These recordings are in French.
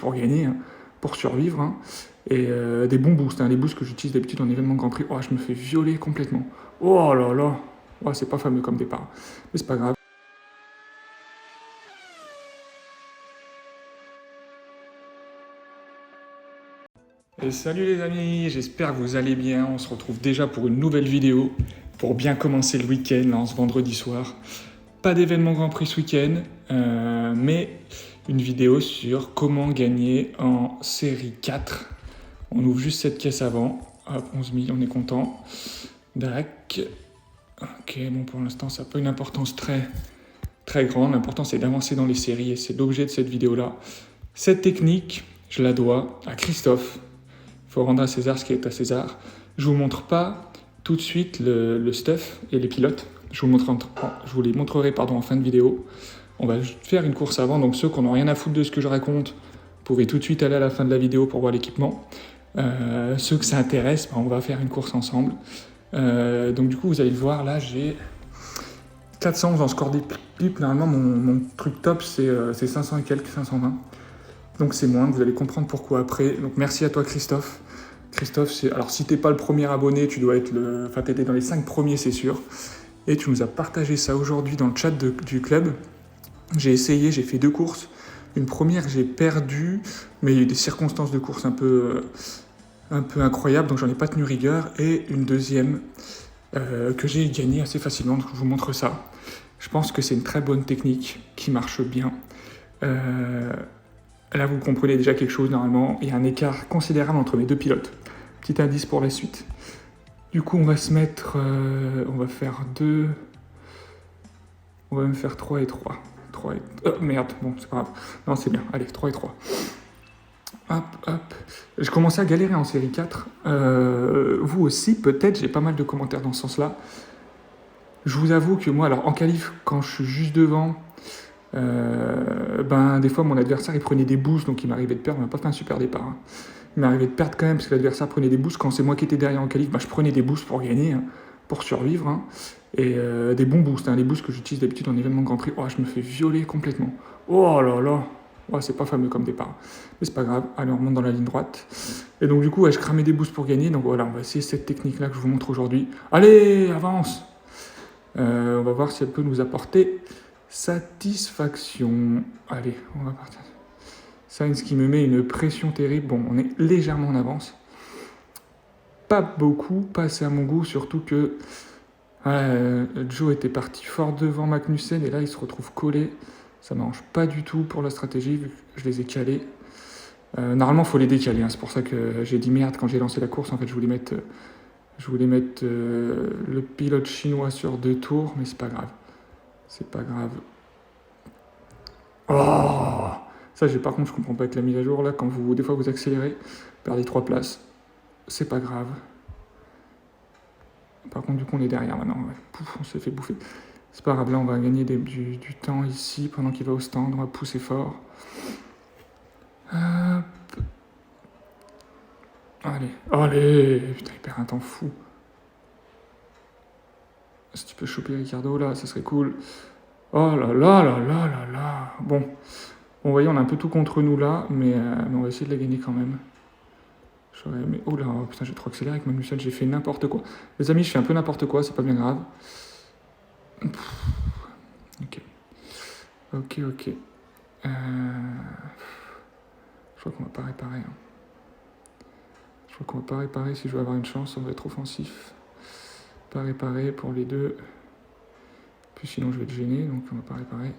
pour gagner, hein, pour survivre, hein, et des bons boosts, hein, les boosts que j'utilise d'habitude en événement Grand Prix. Oh, je me fais violer complètement. Oh là là, oh, c'est pas fameux comme départ, mais c'est pas grave. Et salut les amis, j'espère que vous allez bien. On se retrouve déjà pour une nouvelle vidéo pour bien commencer le week-end, là, ce vendredi soir. Pas d'événement Grand Prix ce week-end, mais une vidéo sur comment gagner en série 4. On ouvre juste cette caisse avant. Hop, 11 000, on est content. Dac. Ok, bon, pour l'instant, ça n'a pas une importance très grande. L'important, c'est d'avancer dans les séries et c'est l'objet de cette vidéo-là. Cette technique, je la dois à Christophe. Il faut rendre à César ce qui est à César. Je ne vous montre pas tout de suite le stuff et les pilotes. Je vous les montrerai en fin de vidéo. On va faire une course avant, donc ceux qui n'ont rien à foutre de ce que je raconte, vous pouvez tout de suite aller à la fin de la vidéo pour voir l'équipement. Ceux que ça intéresse, on va faire une course ensemble. Donc du coup, vous allez le voir, là j'ai 411 en score des clips. Normalement, mon truc top, c'est 500 et quelques, 520. Donc c'est moins, vous allez comprendre pourquoi après. Donc merci à toi Christophe. Christophe, alors si t'es pas le premier abonné, tu dois être t'étais dans les 5 premiers, c'est sûr. Et tu nous as partagé ça aujourd'hui dans le chat du club. J'ai essayé, j'ai fait 2 courses. Une première, j'ai perdu, mais il y a eu des circonstances de course un peu incroyables, donc j'en ai pas tenu rigueur. Et une deuxième que j'ai gagnée assez facilement, donc je vous montre ça. Je pense que c'est une très bonne technique qui marche bien. Là, vous comprenez déjà quelque chose, normalement. Il y a un écart considérable entre mes deux pilotes. Petit indice pour la suite. Du coup, on va se mettre... on va faire 2... On va même faire 3 et 3. Merde, bon, c'est pas grave. Non, c'est bien. Allez, 3 et 3. Hop, hop. Je commençais à galérer en série 4. Vous aussi, peut-être, j'ai pas mal de commentaires dans ce sens-là. Je vous avoue que moi, alors en qualif, quand je suis juste devant... des fois mon adversaire il prenait des boosts, donc il m'arrivait de perdre. On n'a pas fait un super départ, hein. Il m'arrivait de perdre quand même parce que l'adversaire prenait des boosts. Quand c'est moi qui étais derrière en qualif, je prenais des boosts pour gagner, hein, pour survivre, hein. Et des bons boosts, hein, les boosts que j'utilise d'habitude en événement Grand Prix. Oh, je me fais violer complètement. Oh là là, oh, c'est pas fameux comme départ, mais c'est pas grave. Allez, on remonte dans la ligne droite. Et donc du coup, je cramais des boosts pour gagner. Donc voilà, on va essayer cette technique là que je vous montre aujourd'hui. Allez, avance. On va voir si elle peut nous apporter satisfaction. Allez, on va partir. Sainz qui me met une pression terrible. Bon, on est légèrement en avance. Pas beaucoup, pas assez à mon goût, surtout que Joe était parti fort devant Magnussen et là il se retrouve collé. Ça ne m'arrange pas du tout pour la stratégie vu que je les ai calés. Normalement, il faut les décaler, hein. C'est pour ça que j'ai dit merde quand j'ai lancé la course. En fait, je voulais mettre le pilote chinois sur 2 tours, mais c'est pas grave. C'est pas grave. Oh, ça, par contre, je comprends pas avec la mise à jour là. Quand des fois vous accélérez, perdez 3 places. C'est pas grave. Par contre, du coup, on est derrière maintenant. Ouais. Pouf, on s'est fait bouffer. C'est pas grave, là, on va gagner du temps ici pendant qu'il va au stand. On va pousser fort. Hop. Allez. Putain, il perd un temps fou. Si tu peux choper Ricardo là, ça serait cool. Oh là là. Bon, vous voyez, on a un peu tout contre nous là, mais on va essayer de la gagner quand même. Oh là, putain, j'ai trop accéléré avec Magnussen, j'ai fait n'importe quoi. Les amis, je fais un peu n'importe quoi, c'est pas bien grave. Ok. Je crois qu'on va pas réparer, hein. Je crois qu'on va pas réparer si je veux avoir une chance, on va être offensif. Pas réparer pour les deux. Puis sinon je vais te gêner, donc on va pas réparer.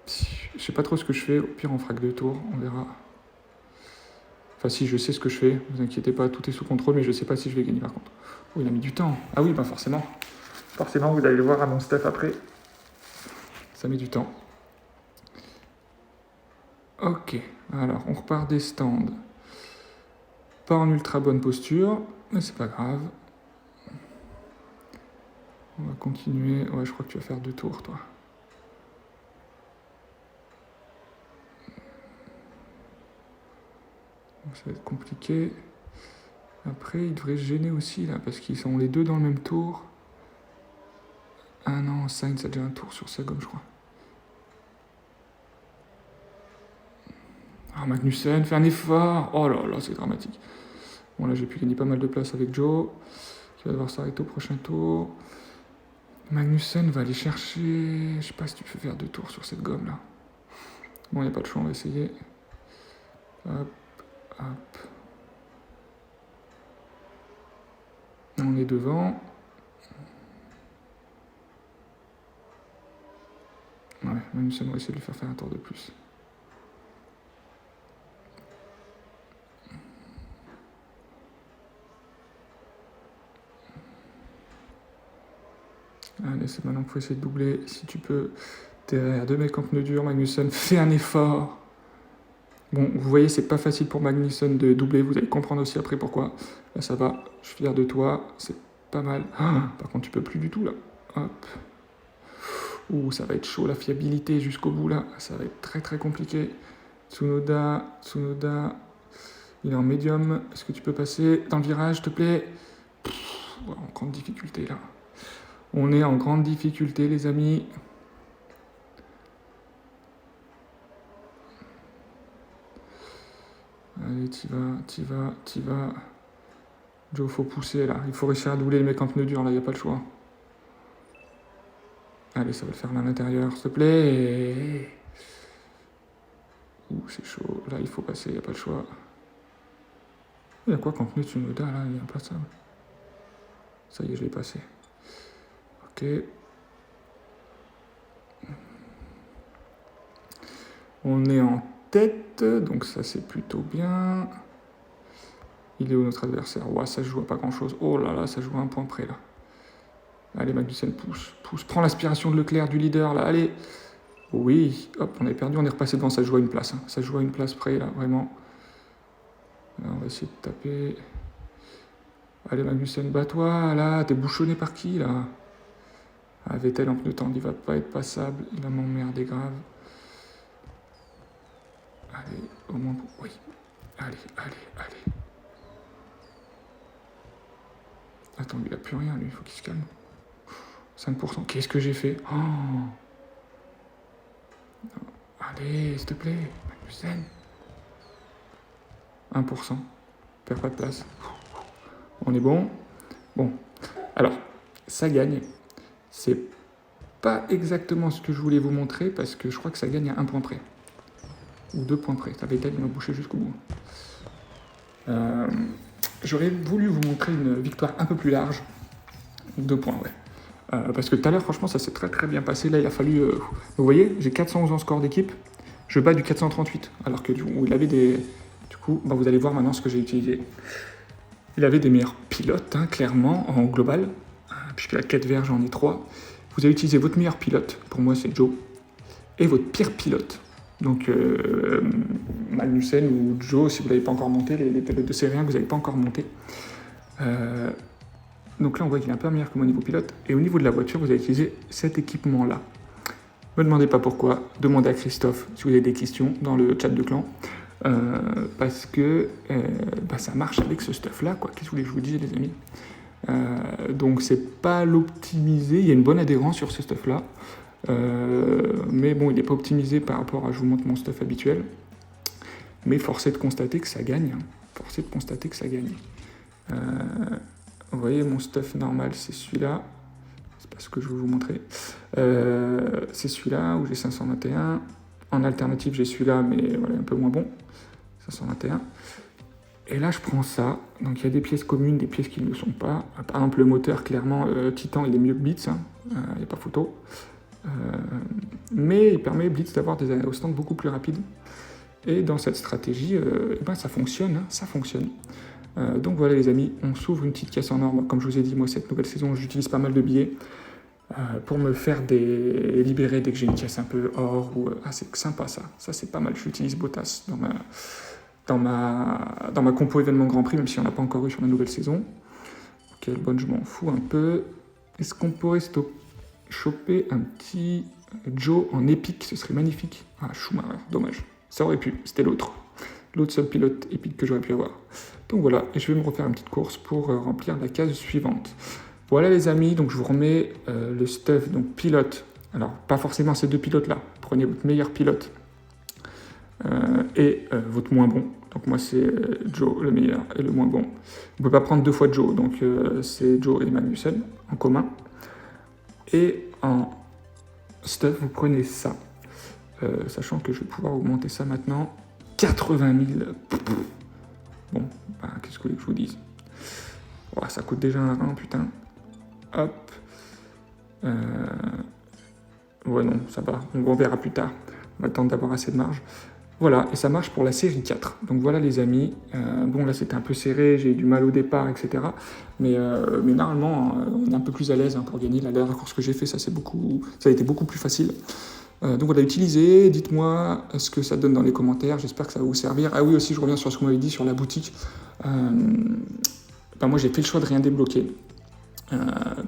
Je sais pas trop ce que je fais, au pire on fera que 2 tours, on verra. Enfin si, je sais ce que je fais, vous inquiétez pas, tout est sous contrôle, mais je sais pas si je vais gagner par contre. Oh, il a mis du temps. Ah oui, forcément. Forcément, vous allez le voir à mon stuff après. Ça met du temps. Ok, alors on repart des stands. Pas en ultra bonne posture, mais c'est pas grave. On va continuer. Ouais, je crois que tu vas faire 2 tours, toi. Ça va être compliqué. Après, il devrait se gêner aussi, là, parce qu'ils sont les deux dans le même tour. Ah non, Sainz a déjà un tour sur sa gomme, je crois. Ah, Magnussen, fais un effort. Oh là là, c'est dramatique. Bon, là, j'ai pu gagner pas mal de place avec Joe, qui va devoir s'arrêter au prochain tour. Magnussen va aller chercher... Je sais pas si tu peux faire 2 tours sur cette gomme-là. Bon, il n'y a pas de choix, on va essayer. Hop, hop. On est devant. Ouais, Magnussen va essayer de lui faire un tour de plus. Allez, c'est maintenant qu'il faut essayer de doubler. Si tu peux, derrière 2 mecs en pneus durs, Magnussen, fais un effort. Bon, vous voyez, c'est pas facile pour Magnussen de doubler. Vous allez comprendre aussi après pourquoi. Là, ça va. Je suis fier de toi. C'est pas mal. Ah, par contre, tu peux plus du tout, là. Hop. Ouh, ça va être chaud, la fiabilité jusqu'au bout, là. Ça va être très, très compliqué. Tsunoda. Il est en médium. Est-ce que tu peux passer dans le virage, s'il te plaît? En grande difficulté, là. On est en grande difficulté, les amis. Allez, t'y vas. Joe, faut pousser, là. Il faut réussir à doubler les mecs en pneus durs, là, il n'y a pas le choix. Allez, ça va le faire là à l'intérieur, s'il te plaît. Ouh, c'est chaud. Là, il faut passer, il n'y a pas le choix. Il y a quoi qu'en pneu Tsunoda, là? Il est implaçable. Ça y est, je l'ai passé. Ok. On est en tête, donc ça c'est plutôt bien. Il est où notre adversaire? Ouais, ça se joue à pas grand chose. Oh là là, ça joue à 1 point près là. Allez, Magnussen, pousse. Prends l'aspiration de Leclerc, du leader là, allez. Oui, hop, on est perdu, on est repassé devant, ça se joue à une place. Hein. Ça se joue à une place près là, vraiment. Là, on va essayer de taper. Allez, Magnussen, bats-toi, là, t'es bouchonné par qui là? Ah, Vettel en pneu tendre, il va pas être passable, il va m'emmerder grave. Allez, au moins... Oui. Allez. Attends, il a plus rien, lui, il faut qu'il se calme. 5%, qu'est-ce que j'ai fait? Oh. Allez, s'il te plaît, Magnussen. 1%, perds pas de place. On est bon? Bon. Alors, ça gagne. C'est pas exactement ce que je voulais vous montrer, parce que je crois que ça gagne à 1 point près. Ou 2 points près. Ça Vettel, il m'a bouché jusqu'au bout. J'aurais voulu vous montrer une victoire un peu plus large. 2 points, ouais. Parce que tout à l'heure, franchement, ça s'est très très bien passé. Là, il a fallu... Vous voyez, j'ai 411 en score d'équipe. Je bats du 438. Alors que il avait des... Du coup, bah, vous allez voir maintenant ce que j'ai utilisé. Il avait des meilleurs pilotes, hein, clairement, en global. Puisque la quête vert, j'en ai 3. Vous avez utilisé votre meilleur pilote. Pour moi, c'est Joe. Et votre pire pilote. Donc, Magnussen ou Joe, si vous ne l'avez pas encore monté, les pilotes de série 1 que vous n'avez pas encore monté. Donc là, on voit qu'il est un peu meilleur que moi au niveau pilote. Et au niveau de la voiture, vous avez utilisé cet équipement-là. Ne me demandez pas pourquoi. Demandez à Christophe si vous avez des questions dans le chat de clan. Parce que ça marche avec ce stuff-là, quoi. Qu'est-ce que vous voulez que je vous dise, les amis? Donc, c'est pas l'optimiser. Il y a une bonne adhérence sur ce stuff-là. Mais bon, il n'est pas optimisé par rapport à je vous montre mon stuff habituel. Mais force est de constater que ça gagne. Vous voyez, mon stuff normal, c'est celui-là. C'est pas ce que je vais vous montrer. C'est celui-là où j'ai 521. En alternative, j'ai celui-là, mais voilà, un peu moins bon. 521. Et là, je prends ça. Donc, il y a des pièces communes, des pièces qui ne le sont pas. Par exemple, le moteur, clairement, Titan, il est mieux que Blitz. Hein. Il n'y a pas photo. Mais il permet Blitz d'avoir des aérostands beaucoup plus rapides. Et dans cette stratégie, ça fonctionne. Hein, ça fonctionne. Donc voilà les amis, on s'ouvre une petite caisse en or. Comme je vous ai dit, moi cette nouvelle saison, j'utilise pas mal de billets pour me faire libérer dès que j'ai une caisse un peu or. C'est sympa ça. Ça c'est pas mal. J'utilise Bottas dans ma compo événement Grand Prix, même si on n'a pas encore eu sur la nouvelle saison. Ok, bon, je m'en fous un peu. Est-ce qu'on pourrait choper un petit Joe en épique? Ce serait magnifique. Ah, Schumacher, dommage. Ça aurait pu, c'était l'autre seul pilote épique que j'aurais pu avoir. Donc voilà, et je vais me refaire une petite course pour remplir la case suivante. Voilà les amis, donc je vous remets le stuff, donc pilote. Alors, pas forcément ces 2 pilotes-là. Prenez votre meilleur pilote et votre moins bon. Donc moi c'est Joe le meilleur et le moins bon. Vous ne pouvez pas prendre 2 fois Joe, donc c'est Joe et Magnussen en commun. Et en stuff, vous prenez ça. Sachant que je vais pouvoir augmenter ça maintenant. 80 000. Bon, bah, qu'est-ce que vous voulez que je vous dise? Oh, ça coûte déjà un rein, putain. Hop. Ouais, non, ça va. On verra plus tard. On va attendre d'avoir assez de marge. Voilà, et ça marche pour la série 4. Donc voilà les amis. Bon, là c'était un peu serré, j'ai eu du mal au départ, etc. Mais normalement, on est un peu plus à l'aise pour gagner. La dernière course que j'ai fait, ça a été beaucoup plus facile. Donc voilà, utilisez, dites-moi ce que ça donne dans les commentaires, j'espère que ça va vous servir. Ah oui, aussi, je reviens sur ce qu'on m'avait dit sur la boutique. Moi, j'ai fait le choix de rien débloquer.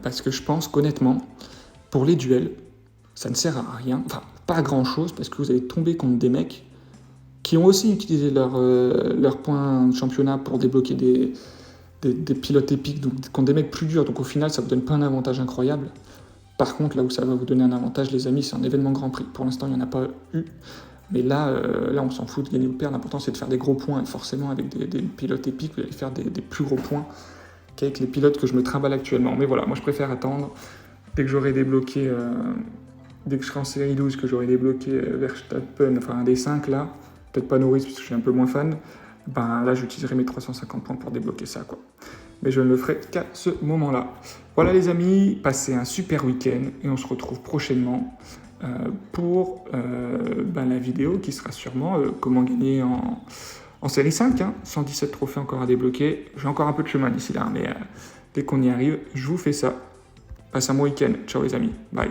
Parce que je pense qu'honnêtement, pour les duels, ça ne sert à rien. Enfin, pas à grand-chose, parce que vous allez tomber contre des mecs qui ont aussi utilisé leur point de championnat pour débloquer des pilotes épiques, donc contre des mecs plus durs. Donc au final, ça ne vous donne pas un avantage incroyable. Par contre, là où ça va vous donner un avantage, les amis, c'est un événement Grand Prix. Pour l'instant, il n'y en a pas eu. Mais là, on s'en fout de gagner ou de perdre. L'important, c'est de faire des gros points. Et forcément, avec des pilotes épiques, vous allez faire des plus gros points qu'avec les pilotes que je me trimballe actuellement. Mais voilà, moi, je préfère attendre. Dès que j'aurai débloqué, dès que je serai en série 12, que j'aurai débloqué Verstappen, enfin un des 5 là, peut-être pas Norris parce que je suis un peu moins fan, ben là, j'utiliserai mes 350 points pour débloquer ça, quoi. Mais je ne le ferai qu'à ce moment-là. Voilà les amis, passez un super week-end et on se retrouve prochainement pour la vidéo qui sera sûrement comment gagner en série 5, 117 trophées encore à débloquer. J'ai encore un peu de chemin d'ici là, mais dès qu'on y arrive, je vous fais ça. Passez un bon week-end. Ciao les amis, bye.